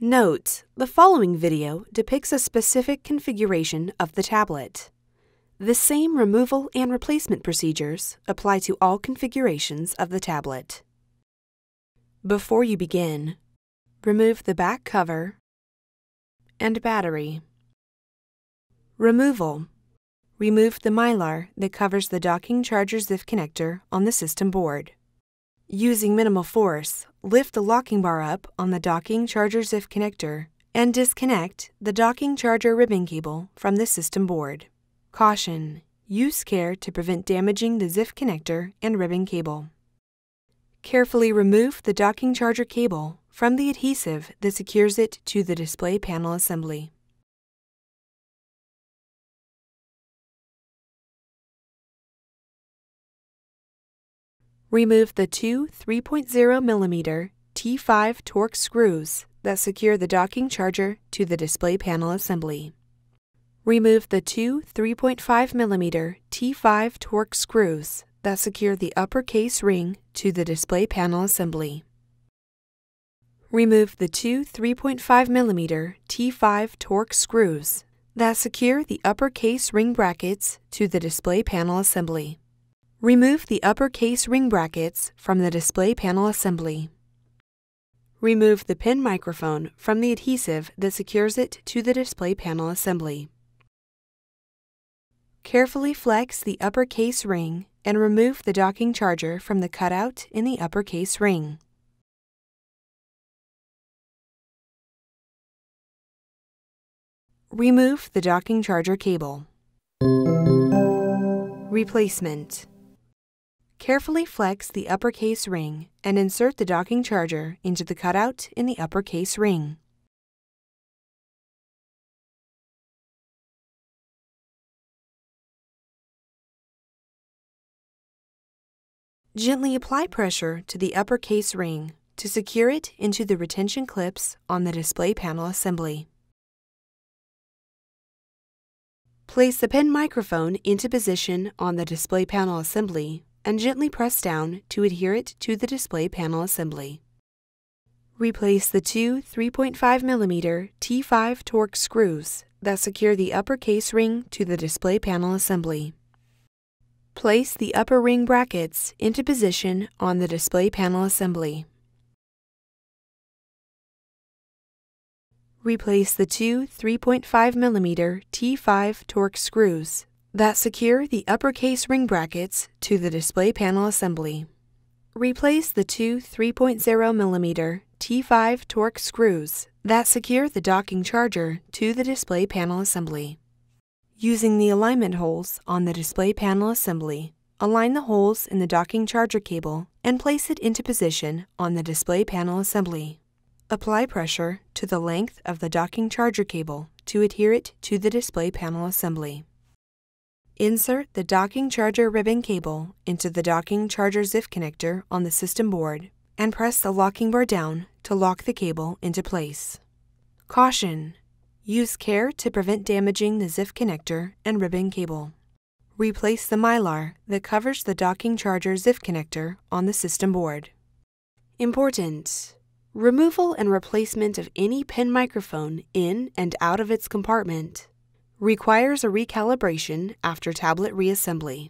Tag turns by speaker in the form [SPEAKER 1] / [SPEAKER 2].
[SPEAKER 1] Note: the following video depicts a specific configuration of the tablet. The same removal and replacement procedures apply to all configurations of the tablet. Before you begin, remove the back cover and battery. Removal: remove the mylar that covers the docking charger ZIF connector on the system board. Using minimal force, lift the locking bar up on the docking charger ZIF connector and disconnect the docking charger ribbon cable from the system board. Caution: use care to prevent damaging the ZIF connector and ribbon cable. Carefully remove the docking charger cable from the adhesive that secures it to the display panel assembly. Remove the two 3.0mm T5 Torx screws that secure the docking charger to the display panel assembly. Remove the two 3.5mm T5 Torx screws that secure the uppercase ring to the display panel assembly. Remove the two 3.5mm T5 Torx screws that secure the uppercase ring brackets to the display panel assembly. Remove the uppercase ring brackets from the display panel assembly. Remove the pin microphone from the adhesive that secures it to the display panel assembly. Carefully flex the uppercase ring and remove the docking charger from the cutout in the uppercase ring. Remove the docking charger cable. Replacement: carefully flex the uppercase ring and insert the docking charger into the cutout in the uppercase ring. Gently apply pressure to the uppercase ring to secure it into the retention clips on the display panel assembly. Place the pin microphone into position on the display panel assembly and gently press down to adhere it to the display panel assembly. Replace the two 3.5mm T5 Torx screws that secure the uppercase ring to the display panel assembly. Place the upper ring brackets into position on the display panel assembly. Replace the two 3.5mm T5 Torx screws that secure the uppercase ring brackets to the display panel assembly. Replace the two 3.0mm T5 Torx screws that secure the docking charger to the display panel assembly. Using the alignment holes on the display panel assembly, align the holes in the docking charger cable and place it into position on the display panel assembly. Apply pressure to the length of the docking charger cable to adhere it to the display panel assembly. Insert the docking charger ribbon cable into the docking charger ZIF connector on the system board and press the locking bar down to lock the cable into place. Caution: use care to prevent damaging the ZIF connector and ribbon cable. Replace the mylar that covers the docking charger ZIF connector on the system board. Important: removal and replacement of any pin microphone in and out of its compartment requires a recalibration after tablet reassembly.